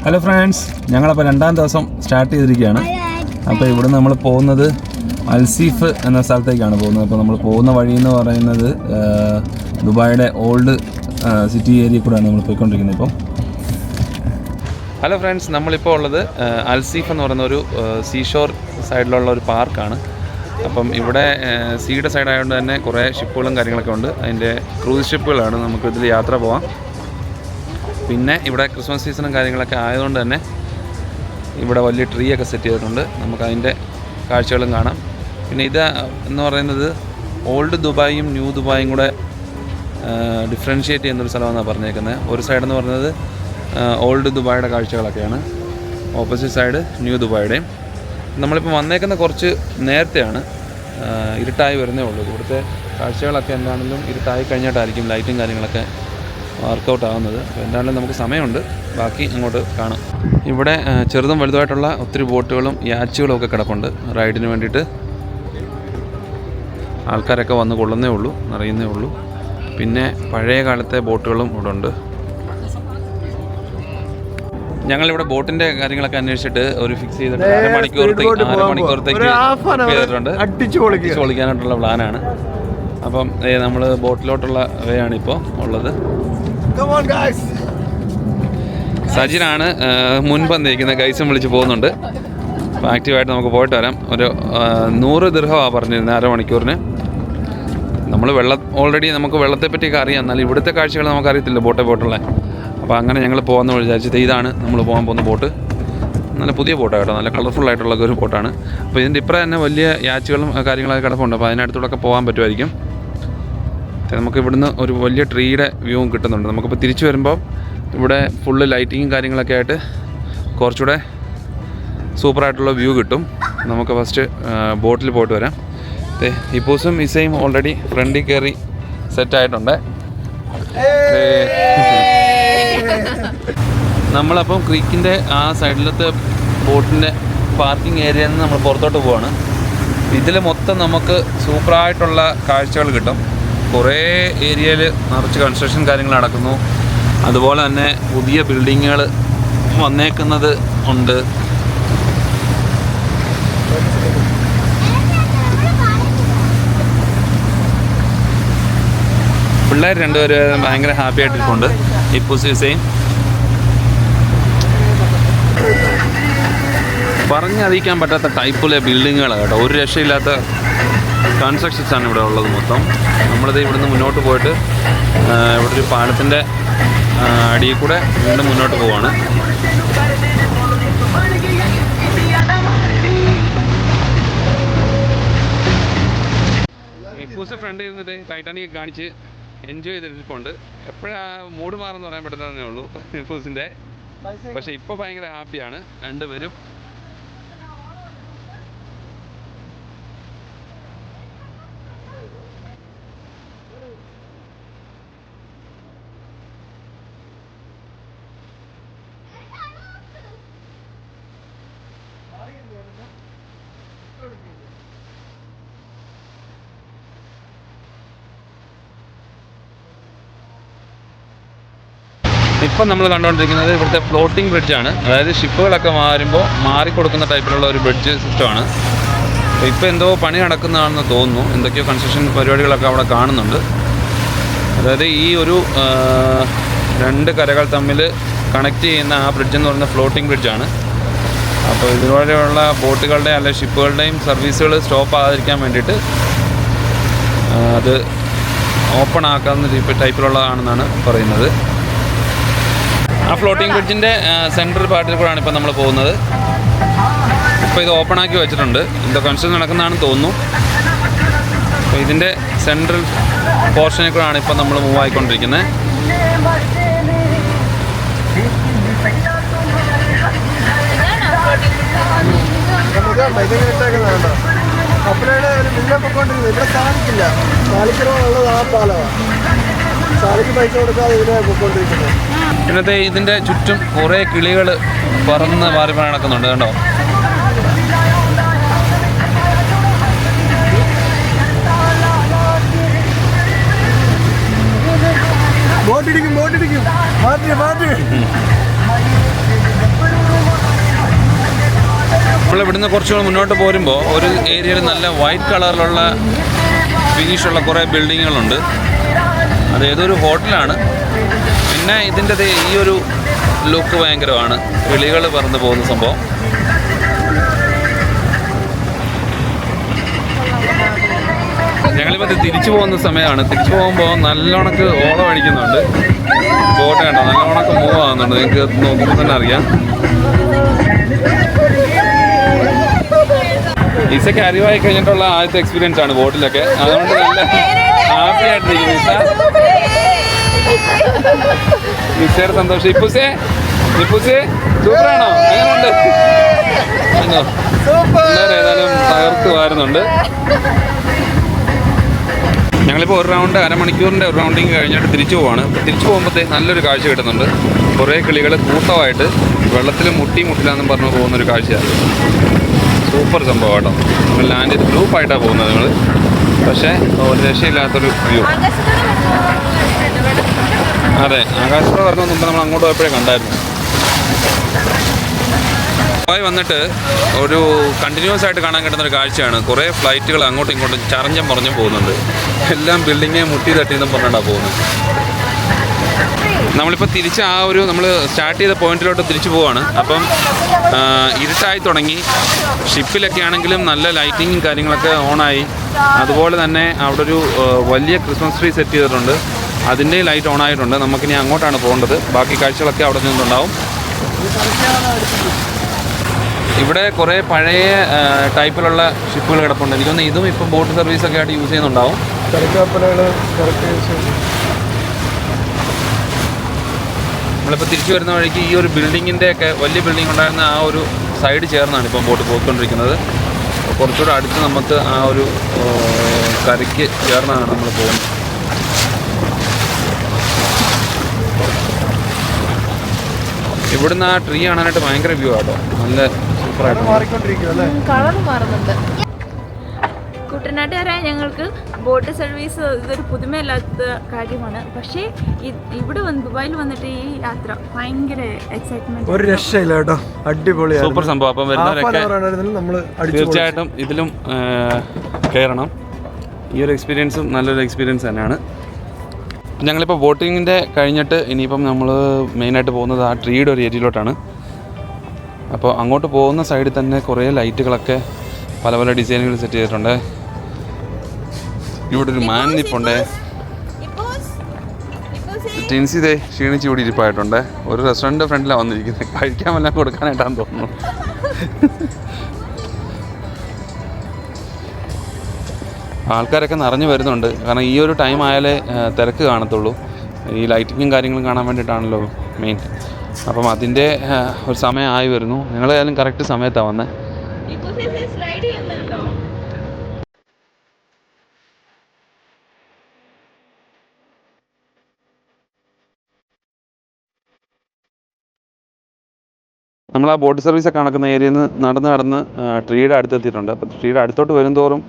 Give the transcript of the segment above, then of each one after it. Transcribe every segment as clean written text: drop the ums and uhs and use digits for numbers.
Hello friends, ഞങ്ങളപ്പോൾ രണ്ടാം ദിവസം start ചെയ്തിരിക്കുകയാണ്. അപ്പോൾ ഇവിടെ നമ്മൾ പോകുന്നത് അൽസീഫ് എന്ന സ്ഥലത്തേക്കാണ് പോകുന്നത്. അപ്പോൾ നമ്മൾ പോകുന്ന വഴി എന്ന് പറയുന്നത് ദുബായിയുടെ ഓൾഡ് സിറ്റി ഏരിയ കൂടെയാണ് നമ്മൾ പോയിക്കൊണ്ടിരിക്കുന്നത്. ഇപ്പം ഹലോ ഫ്രണ്ട്സ്, നമ്മളിപ്പോൾ ഉള്ളത് അൽസീഫ് എന്ന് പറയുന്ന ഒരു സീഷോർ സൈഡിലുള്ള ഒരു പാർക്കാണ്. അപ്പം ഇവിടെ സീയുടെ സൈഡായതുകൊണ്ട് തന്നെ കുറേ ഷിപ്പുകളും കാര്യങ്ങളൊക്കെ ഉണ്ട്. അതിൻ്റെ ക്രൂസ് ഷിപ്പുകളാണ്, നമുക്കിതിൽ യാത്ര പോകാം. പിന്നെ ഇവിടെ ക്രിസ്മസ് സീസണും കാര്യങ്ങളൊക്കെ ആയതുകൊണ്ട് തന്നെ ഇവിടെ വലിയ ട്രീ ഒക്കെ സെറ്റ് ചെയ്തിട്ടുണ്ട്. നമുക്കതിൻ്റെ കാഴ്ചകളും കാണാം. പിന്നെ ഇത് എന്ന് പറയുന്നത് ഓൾഡ് ദുബായും ന്യൂ ദുബായും കൂടെ ഡിഫറൻഷ്യേറ്റ് ചെയ്യുന്നൊരു സ്ഥലമെന്നാണ് പറഞ്ഞേക്കുന്നത്. ഒരു സൈഡെന്ന് പറയുന്നത് ഓൾഡ് ദുബായിയുടെ കാഴ്ചകളൊക്കെയാണ്, ഓപ്പോസിറ്റ് സൈഡ് ന്യൂ ദുബായുടെയും. നമ്മളിപ്പോൾ വന്നേക്കുന്ന കുറച്ച് നേരത്തെയാണ്, ഇരുട്ടായി വരുന്നേ ഉള്ളൂ. ഇവിടുത്തെ കാഴ്ചകളൊക്കെ എന്താണെങ്കിലും ഇരുട്ടായി കഴിഞ്ഞിട്ടായിരിക്കും ലൈറ്റും കാര്യങ്ങളൊക്കെ വർക്കൗട്ട് ആകുന്നത്. അപ്പോൾ എന്തായാലും നമുക്ക് സമയമുണ്ട്, ബാക്കി അങ്ങോട്ട് കാണാം. ഇവിടെ ചെറുതും വലുതുമായിട്ടുള്ള ഒത്തിരി ബോട്ടുകളും യാച്ചുകളും ഒക്കെ കിടപ്പുണ്ട് റൈഡിന് വേണ്ടിയിട്ട്. ആൾക്കാരൊക്കെ വന്ന് കൊള്ളുന്നേ ഉള്ളൂ, നിറയുന്നേ ഉള്ളൂ. പിന്നെ പഴയ കാലത്തെ ബോട്ടുകളും ഇവിടെ ഉണ്ട്. ഞങ്ങളിവിടെ ബോട്ടിൻ്റെ കാര്യങ്ങളൊക്കെ അന്വേഷിച്ചിട്ട് ഒരു ഫിക്സ് ചെയ്തിട്ട് അരമണിക്കൂറത്തേക്ക് ചെയ്തിട്ടുണ്ട്. അടിച്ചു പൊളിക്കാനായിട്ടുള്ള പ്ലാനാണ്. അപ്പം നമ്മൾ ബോട്ടിലോട്ടുള്ള വേ ആണ് ഇപ്പോൾ ഉള്ളത്. സജിനാണ് മുൻപ് നിൽക്കുന്നത്, ഗൈസും വിളിച്ച് പോകുന്നുണ്ട്. അപ്പോൾ ആക്റ്റീവായിട്ട് നമുക്ക് പോയിട്ട് വരാം. ഒരു 100 ദിർഹമാണ് പറഞ്ഞിരുന്നത് അരമണിക്കൂറിന്. നമ്മൾ ഓൾറെഡി നമുക്ക് വെള്ളത്തെപ്പറ്റിയൊക്കെ അറിയാം, എന്നാൽ ഇവിടുത്തെ കാഴ്ചകൾ നമുക്കറിയത്തില്ല ബോട്ടുള്ള. അപ്പോൾ അങ്ങനെ ഞങ്ങൾ പോകാമെന്ന് വിചാരിച്ചത് ഇതാണ് നമ്മൾ പോകാൻ പോകുന്ന ബോട്ട്. നല്ല പുതിയ ബോട്ടാണ് കേട്ടോ, നല്ല കളർഫുള്ളായിട്ടുള്ള ഒരു ബോട്ടാണ്. അപ്പോൾ ഇതിൻ്റെ ഇപ്പുറം തന്നെ വലിയ യാച്ചുകളും കാര്യങ്ങളൊക്കെ കിടപ്പുണ്ട്. അപ്പോൾ അതിനടുത്തൂടെയൊക്കെ പോകാൻ പറ്റുമായിരിക്കും. നമുക്ക് ഇവിടുന്ന് ഒരു വലിയ ട്രീയുടെ വ്യൂവും കിട്ടുന്നുണ്ട്. നമുക്കിപ്പോൾ തിരിച്ചു വരുമ്പോൾ ഇവിടെ ഫുള്ള് ലൈറ്റിങ്ങും കാര്യങ്ങളൊക്കെ ആയിട്ട് കുറച്ചുകൂടെ സൂപ്പറായിട്ടുള്ള വ്യൂ കിട്ടും. നമുക്ക് ഫസ്റ്റ് ബോട്ടിൽ പോയിട്ട് വരാം. ഹിപ്പൂസും ഇസയും ഓൾറെഡി ഫ്രണ്ടിൽ കയറി സെറ്റായിട്ടുണ്ട്. നമ്മളപ്പം ക്രീക്കിൻ്റെ ആ സൈഡിലത്തെ ബോട്ടിൻ്റെ പാർക്കിംഗ് ഏരിയയിൽ നിന്ന് നമ്മൾ പുറത്തോട്ട് പോവാണ്. ഇതിൽ മൊത്തം നമുക്ക് സൂപ്പറായിട്ടുള്ള കാഴ്ചകൾ കിട്ടും. കുറേ ഏരിയയിൽ നിറച്ച് കൺസ്ട്രക്ഷൻ കാര്യങ്ങൾ നടക്കുന്നു. അതുപോലെ തന്നെ പുതിയ ബിൽഡിങ്ങുകൾ വന്നേക്കുന്നത് ഉണ്ട്. പിള്ളേർ രണ്ടുപേരും ഭയങ്കര ഹാപ്പി ആയിട്ടിരിപ്പുണ്ട്. ഇപ്പുസീസയും പറഞ്ഞറിയിക്കാൻ പറ്റാത്ത ടൈപ്പിലെ ബിൽഡിങ്ങുകളാണ് കേട്ടോ. ഒരു രക്ഷയില്ലാത്ത കൺസ്ട്രക്ഷൻസാണ് ഇവിടെ ഉള്ളത് മൊത്തം. നമ്മളിത് ഇവിടുന്ന് മുന്നോട്ട് പോയിട്ട് ഇവിടെ ഒരു പാലത്തിൻ്റെ അടിയിൽ കൂടെ വീണ്ടും മുന്നോട്ട് പോവാണ്. ഇപ്പൂസ് ഫ്രണ്ട് ഇരുന്നിട്ട് ടൈറ്റാനിക് കാണിച്ച് എൻജോയ് ചെയ്തിട്ടുണ്ട്. എപ്പോഴാണ് മൂഡ് മാറുമെന്ന് പറയാൻ പറ്റുന്നതേ ഉള്ളൂ ഇപ്പൂസിൻ്റെ. പക്ഷേ ഇപ്പോൾ ഭയങ്കര ഹാപ്പിയാണ് രണ്ടുപേരും. ഇപ്പം നമ്മൾ കണ്ടുകൊണ്ടിരിക്കുന്നത് ഇവിടുത്തെ ഫ്ലോട്ടിംഗ് ബ്രിഡ്ജാണ്. അതായത് ഷിപ്പുകളൊക്കെ മാറിക്കൊടുക്കുന്ന ടൈപ്പിലുള്ള ഒരു ബ്രിഡ്ജ് സിസ്റ്റമാണ്. അപ്പോൾ ഇപ്പോൾ എന്തോ പണി നടക്കുന്നതാണെന്ന് തോന്നുന്നു. എന്തൊക്കെയോ കൺസ്ട്രക്ഷൻ പരിപാടികളൊക്കെ അവിടെ കാണുന്നുണ്ട്. അതായത് ഈ ഒരു 2 കരകൾ തമ്മിൽ കണക്ട് ചെയ്യുന്ന ആ ബ്രിഡ്ജ് എന്ന് പറയുന്ന ഫ്ലോട്ടിംഗ് ബ്രിഡ്ജാണ്. അപ്പോൾ ഇതുവരെയുള്ള ബോട്ടുകളുടെ അല്ലെങ്കിൽ ഷിപ്പുകളുടെയും സർവീസുകൾ സ്റ്റോപ്പ് ആകാതിരിക്കാൻ വേണ്ടിയിട്ട് അത് ഓപ്പൺ ആക്കാവുന്ന ടൈപ്പിലുള്ളതാണെന്നാണ് പറയുന്നത്. ആ ഫ്ലോട്ടിംഗ് ബ്രിഡ്ജിൻ്റെ സെൻട്രൽ പാർട്ടിൽ കൂടെയാണ് ഇപ്പോൾ നമ്മൾ പോകുന്നത്. ഇപ്പോൾ ഇത് ഓപ്പൺ ആക്കി വെച്ചിട്ടുണ്ട്, എന്തോ കൺസ്ട്രക്ഷൻ നടക്കുന്നതാണെന്ന് തോന്നുന്നു. അപ്പോൾ ഇതിൻ്റെ സെൻട്രൽ പോർഷനിൽ കൂടെയാണ് ഇപ്പോൾ നമ്മൾ മൂവ് ആയിക്കൊണ്ടിരിക്കുന്നത്. ഇന്നത്തെ ഇതിൻ്റെ ചുറ്റും കുറേ കിളികൾ പറന്ന് മാറി നടക്കുന്നുണ്ട് കേട്ടോ. ബോട്ടിടിക്കും മാറ്റി ഇവിടുന്ന് കുറച്ചുകൂടെ മുന്നോട്ട് പോരുമ്പോൾ ഒരു ഏരിയയിൽ നല്ല വൈറ്റ് കളറിലുള്ള ഫിനിഷുള്ള കുറേ ബിൽഡിങ്ങുകളുണ്ട്. അത് ഏതൊരു ഹോട്ടലാണ്. പിന്നെ ഇതിൻ്റെ ഈ ഒരു ലുക്ക് ഭയങ്കരമാണ്, കിളികൾ പറന്ന് പോകുന്ന സംഭവം. ഞങ്ങളിപ്പോൾ തിരിച്ചു പോകുന്ന സമയമാണ്. തിരിച്ചു പോകുമ്പോൾ നല്ലോണക്ക് ഓളം അടിക്കുന്നുണ്ട്. ബോട്ട് കണ്ടോ, നല്ലോണക്ക് മൂവ് ആകുന്നുണ്ട്. നിങ്ങൾക്ക് നോക്കുമ്പോൾ തന്നെ അറിയാം. ഈസയ്ക്ക് അറിവായി കഴിഞ്ഞിട്ടുള്ള ആദ്യത്തെ എക്സ്പീരിയൻസ് ആണ് ബോട്ടിലൊക്കെ. അതുകൊണ്ട് നല്ല ഹാപ്പി ആയിട്ടിരിക്കുന്നു ഈസയുടെ സന്തോഷം. ഇപ്പൂസേ സൂപ്പറാണോ? എങ്ങനെയുണ്ട്? ഏതായാലും തകർത്ത് വാരുന്നുണ്ട്. ഞങ്ങളിപ്പോൾ ഒരു റൗണ്ട് അരമണിക്കൂറിൻ്റെ ഒരു റൗണ്ടിങ് കഴിഞ്ഞിട്ട് തിരിച്ചു പോവാണ്. അപ്പോൾ തിരിച്ചു പോകുമ്പോഴത്തേക്ക് നല്ലൊരു കാഴ്ച കിട്ടുന്നുണ്ട്. കുറേ കിളികൾ കൂട്ടമായിട്ട് വെള്ളത്തിൽ മുട്ടില്ലാന്നും പറഞ്ഞു പോകുന്നൊരു കാഴ്ചയാണ്. സൂപ്പർ സംഭവം കേട്ടോ. നമ്മൾ ലാൻഡ് ചെയ്ത് ഗ്രൂപ്പായിട്ടാണ് പോകുന്നത് നിങ്ങൾ. പക്ഷേ ഒരു രക്ഷയില്ലാത്തൊരു വ്യൂ. അതെ, ആകാശത്തോടെ വരുന്ന മുമ്പ് നമ്മൾ അങ്ങോട്ട് പോയപ്പോഴേ കണ്ടായിരുന്നു. ദുബായ് വന്നിട്ട് ഒരു കണ്ടിന്യൂസ് ആയിട്ട് കാണാൻ കിട്ടുന്ന ഒരു കാഴ്ചയാണ്. കുറേ ഫ്ലൈറ്റുകൾ അങ്ങോട്ടും ഇങ്ങോട്ടും ചറഞ്ഞം മറിഞ്ഞും പോകുന്നുണ്ട്. എല്ലാം ബിൽഡിങ്ങെ മുട്ടി തട്ടിയെന്നും പറഞ്ഞിട്ടാണ് പോകുന്നത്. നമ്മളിപ്പോൾ തിരിച്ച് നമ്മൾ സ്റ്റാർട്ട് ചെയ്ത പോയിന്റിലോട്ട് തിരിച്ചു പോവാണ്. അപ്പം ഇരുട്ടായി തുടങ്ങി. ഷിപ്പിലൊക്കെ ആണെങ്കിലും നല്ല ലൈറ്റിങ്ങും കാര്യങ്ങളൊക്കെ ഓണായി. അതുപോലെ തന്നെ അവിടെ ഒരു വലിയ ക്രിസ്മസ് ട്രീ സെറ്റ് ചെയ്തിട്ടുണ്ട്. അതിൻ്റെ ലൈറ്റ് ഓണായിട്ടുണ്ട്. നമുക്കിനി അങ്ങോട്ടാണ് പോകേണ്ടത്. ബാക്കി കാഴ്ചകളൊക്കെ അവിടെ നിന്നുണ്ടാവും. ഇവിടെ കുറേ പഴയ ടൈപ്പിലുള്ള ഷിപ്പുകൾ കിടപ്പുണ്ട്. എനിക്കൊന്ന് ഇതും ഇപ്പം ബോട്ട് സർവീസൊക്കെ ആയിട്ട് യൂസ് ചെയ്യുന്നുണ്ടാവും. നമ്മളിപ്പോൾ തിരിച്ചു വരുന്ന വഴിക്ക് ഈ ഒരു ബിൽഡിങ്ങിൻ്റെ ഒക്കെ വലിയ ബിൽഡിംഗ് ഉണ്ടായിരുന്ന ആ ഒരു സൈഡ് ചേർന്നാണ് ഇപ്പം ബോട്ട് പോയിക്കൊണ്ടിരിക്കുന്നത്. കുറച്ചുകൂടെ അടുത്ത് നമുക്ക് ആ ഒരു കരയ്ക്ക് ചേർന്നാണ് നമ്മൾ പോകുന്നത്. ഇവിടുന്ന് ആ ട്രീ കാണാനായിട്ട് ഭയങ്കര വ്യൂ ആട്ടോ. നല്ല സൂപ്പറായിട്ട് കളർ മാറുന്നുണ്ട്. കുട്ടനാട്ടുകാരായ ഞങ്ങൾക്ക് ബോട്ട് സർവീസ് ഇതൊരു പുതുമയില്ലാത്ത കാര്യമാണ്. പക്ഷേ ഇവിടെ ദുബായിൽ വന്നിട്ട് ഈ യാത്ര ഭയങ്കര എക്സൈറ്റ്മെന്റ്, ഒരു രക്ഷയില്ല കേട്ടോ. അടിപൊളിയാണ്, സൂപ്പർ സംഭവം. അപ്പം വരുന്നവരൊക്കെ തീർച്ചയായിട്ടും ഇതിലും കയറണം. ഈ ഒരു എക്സ്പീരിയൻസും നല്ലൊരു എക്സ്പീരിയൻസ് തന്നെയാണ്. ഞങ്ങളിപ്പോൾ ബോട്ടിങ്ങിൻ്റെ കഴിഞ്ഞിട്ട് ഇനിയിപ്പം നമ്മൾ മെയിനായിട്ട് പോകുന്നത് ആ ട്രീയുടെ ഒരു ഏരിയയിലോട്ടാണ്. അപ്പോൾ അങ്ങോട്ട് പോകുന്ന സൈഡിൽ തന്നെ കുറേ ലൈറ്റുകളൊക്കെ പല പല ഡിസൈനുകൾ സെറ്റ് ചെയ്തിട്ടുണ്ട്. ഇവിടെ ഒരു മാൻ നിപ്പുണ്ട്. ടിൻസി ഇതേ ക്ഷീണിച്ച് ഇവിടെ ഇരിപ്പായിട്ടുണ്ട്. ഒരു റെസ്റ്റോറൻറ്റ് ഫ്രണ്ടിലാണ് വന്നിരിക്കുന്നത്. കഴിക്കാൻ വല്ലതും കൊടുക്കാനായിട്ടാണ് തോന്നുന്നു. ആൾക്കാരൊക്കെ നിറഞ്ഞു വരുന്നുണ്ട്. കാരണം ഈ ഒരു ടൈം ആയാലേ തിരക്ക് കാണത്തുള്ളൂ. ഈ ലൈറ്റിങ്ങും കാര്യങ്ങളും കാണാൻ വേണ്ടിയിട്ടാണല്ലോ മെയിൻ. അപ്പം അതിൻ്റെ ഒരു സമയമായി വരുന്നു. ഞങ്ങളേതായാലും കറക്റ്റ് സമയത്താണ് വന്നത്. നമ്മൾ ആ ബോട്ട് സർവീസൊക്കെ നടക്കുന്ന ഏരിയയിൽ നിന്ന് നടന്ന് ട്രീയുടെ അടുത്തെത്തിയിട്ടുണ്ട്. അപ്പോൾ ട്രീയുടെ അടുത്തോട്ട് വരുംതോറും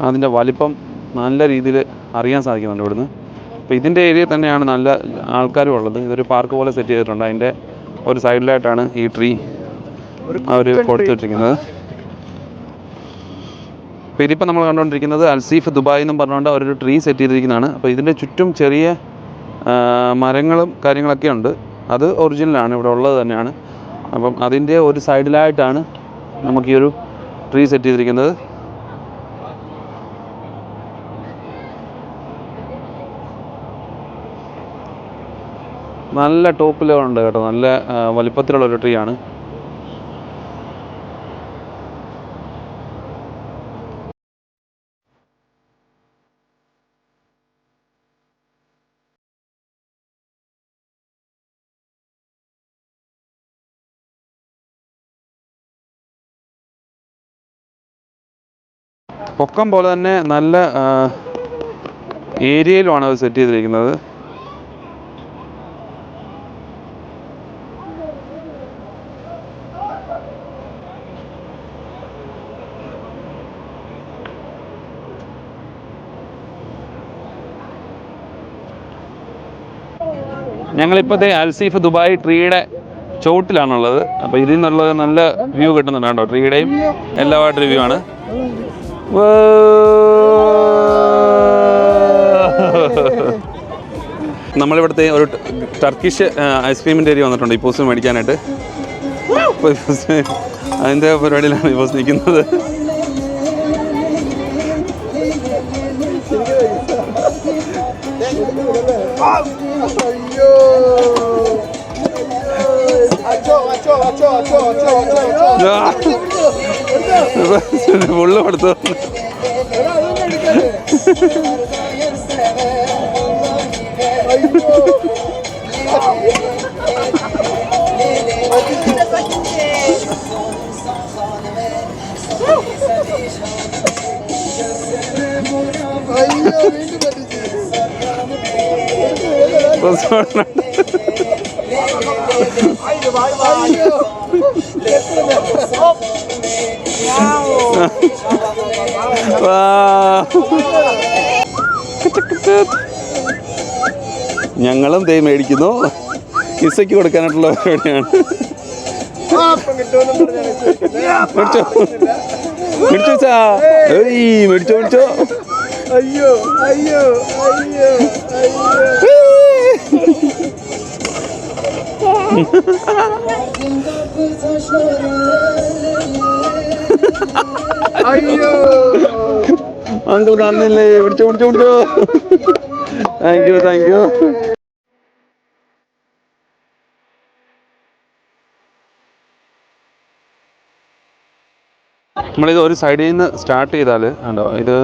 അതിൻ്റെ വലിപ്പം നല്ല രീതിയിൽ അറിയാൻ സാധിക്കുന്നുണ്ട് ഇവിടുന്ന്. അപ്പോൾ ഇതിൻ്റെ ഏരിയയിൽ തന്നെയാണ് നല്ല ആൾക്കാരും ഉള്ളത്. ഇതൊരു പാർക്ക് പോലെ സെറ്റ് ചെയ്തിട്ടുണ്ട്. അതിൻ്റെ ഒരു സൈഡിലായിട്ടാണ് ഈ ട്രീ അവർ കൊടുത്തിട്ടിരിക്കുന്നത്. അപ്പോൾ ഇതിപ്പോൾ നമ്മൾ കണ്ടുകൊണ്ടിരിക്കുന്നത് അൽസീഫ് ദുബായ് എന്നും പറഞ്ഞുകൊണ്ട് അവരൊരു ട്രീ സെറ്റ് ചെയ്തിരിക്കുന്നതാണ്. അപ്പോൾ ഇതിൻ്റെ ചുറ്റും ചെറിയ മരങ്ങളും കാര്യങ്ങളൊക്കെ ഉണ്ട്. അത് ഒറിജിനലാണ്, ഇവിടെ ഉള്ളത് തന്നെയാണ്. അപ്പം അതിൻ്റെ ഒരു സൈഡിലായിട്ടാണ് നമുക്ക് ഈ ഒരു ട്രീ സെറ്റ് ചെയ്തിരിക്കുന്നത്. നല്ല ടോപ്പിലുണ്ട് കേട്ടോ. നല്ല വലിപ്പത്തിലുള്ളൊരു ട്രീ ആണ്. പൊക്കം പോലെ തന്നെ നല്ല ഏരിയയിലുമാണ് അത് സെറ്റ് ചെയ്തിരിക്കുന്നത്. ഞങ്ങളിപ്പോഴത്തെ അൽസീഫ് ദുബായ് ട്രീയുടെ ചോട്ടിലാണുള്ളത്. അപ്പോൾ ഇതിൽ നിന്നുള്ളത് നല്ല വ്യൂ കിട്ടുന്നുണ്ട് കേട്ടോ. ട്രീയുടെയും എല്ലാമായിട്ടൊരു വ്യൂ ആണ്. നമ്മളിവിടുത്തെ ഒരു ടർക്കിഷ് ഐസ്ക്രീമിൻ്റെ ഏരിയ വന്നിട്ടുണ്ട് ഇപ്പോസ് മേടിക്കാനായിട്ട്. അതിൻ്റെ പരിപാടിയിലാണ് ഇപ്പോസ് നിൽക്കുന്നത്. ഫുള്ള് കൊടുത്തു. ഞങ്ങളും ദേ മേടിക്കുന്നു. ഇസയ്ക്ക് കൊടുക്കാനായിട്ടുള്ള പരിപാടിയാണ്. മേടിച്ചോ. അയ്യോ അയ്യോ അയ്യോ അയ്യോ അങ്കിൾ കാണുന്നില്ലേ? പിടിച്ചോ. Thank you. നമ്മളിത് ഒരു സൈഡിൽ നിന്ന് സ്റ്റാർട്ട് ചെയ്താൽ ഉണ്ടോ, ഇത്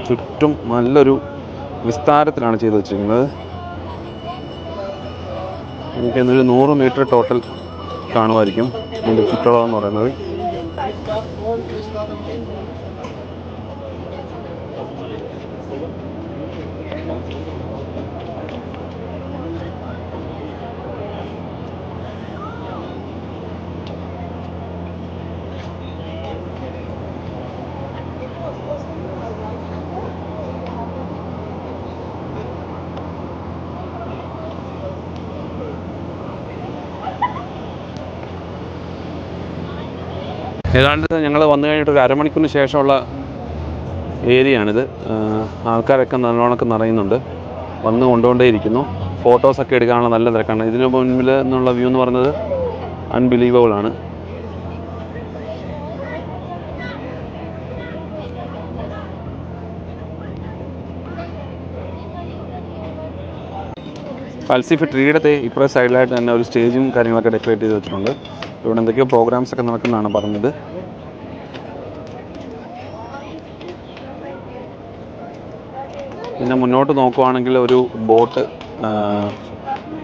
ചുറ്റും നല്ലൊരു വിസ്താരത്തിലാണ് ചെയ്ത് വെച്ചിരിക്കുന്നത്. എനിക്ക് എന്നൊരു 100 മീറ്റർ ടോട്ടൽ കാണുമായിരിക്കും ഇതിൻ്റെ ചുറ്റളവ് എന്ന് പറയുന്നത്. ഏതാണ്ട് ഞങ്ങൾ വന്നു കഴിഞ്ഞിട്ട് ഒരു അരമണിക്കൂറിന് ശേഷമുള്ള ഏരിയയാണിത്. ആൾക്കാരൊക്കെ നല്ലോണമൊക്കെ നിറയുന്നുണ്ട്, വന്ന് കൊണ്ടുകൊണ്ടേയിരിക്കുന്നു. ഫോട്ടോസൊക്കെ എടുക്കാനുള്ള നല്ല തിരക്കാണ്. ഇതിന് മുൻപിൽ നിന്നുള്ള വ്യൂ എന്ന് പറയുന്നത് അൺബിലീവബിൾ ആണ്. അൽസീഫ് ട്രീയുടെ ഇപ്പുറത്തെ സൈഡിലായിട്ട് തന്നെ ഒരു സ്റ്റേജും കാര്യങ്ങളൊക്കെ ഡെക്കറേറ്റ് ചെയ്ത് വെച്ചിട്ടുണ്ട്. ഇവിടെ എന്തൊക്കെയോ പ്രോഗ്രാംസ് ഒക്കെ നടക്കുന്നതാണ് പറഞ്ഞത്. പിന്നെ മുന്നോട്ട് നോക്കുവാണെങ്കിൽ ഒരു ബോട്ട്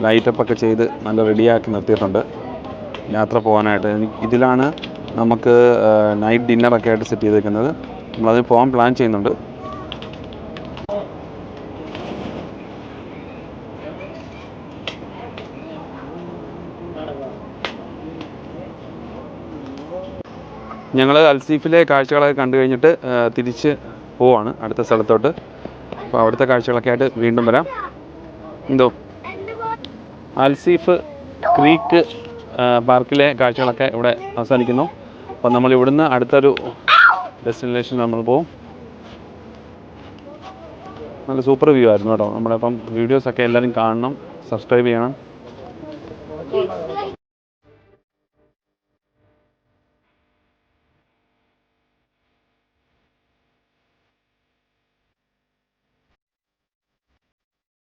ലൈറ്റപ്പൊക്കെ ചെയ്ത് നല്ല റെഡിയാക്കി നിർത്തിയിട്ടുണ്ട് യാത്ര പോകാനായിട്ട്. ഇതിലാണ് നമുക്ക് നൈറ്റ് ഡിന്നറൊക്കെ ആയിട്ട് സെറ്റ് ചെയ്തേക്കുന്നത്. നമ്മളതിൽ പോകാൻ പ്ലാൻ ചെയ്യുന്നുണ്ട്. ഞങ്ങൾ അൽസീഫിലെ കാഴ്ചകളൊക്കെ കണ്ടു കഴിഞ്ഞിട്ട് തിരിച്ച് പോവാണ് അടുത്ത സ്ഥലത്തോട്ട്. അപ്പോൾ അവിടുത്തെ കാഴ്ചകളൊക്കെ ആയിട്ട് വീണ്ടും വരാം. അൽസീഫ് ക്രീക്ക് പാർക്കിലെ കാഴ്ചകളൊക്കെ ഇവിടെ അവസാനിക്കുന്നു. അപ്പോൾ നമ്മൾ ഇവിടുന്ന് അടുത്തൊരു ഡെസ്റ്റിനേഷൻ നമ്മൾ പോകും. നല്ല സൂപ്പർ വ്യൂ ആയിരുന്നു കേട്ടോ. നമ്മളിപ്പം വീഡിയോസൊക്കെ എല്ലാവരും കാണണം, സബ്സ്ക്രൈബ് ചെയ്യണം.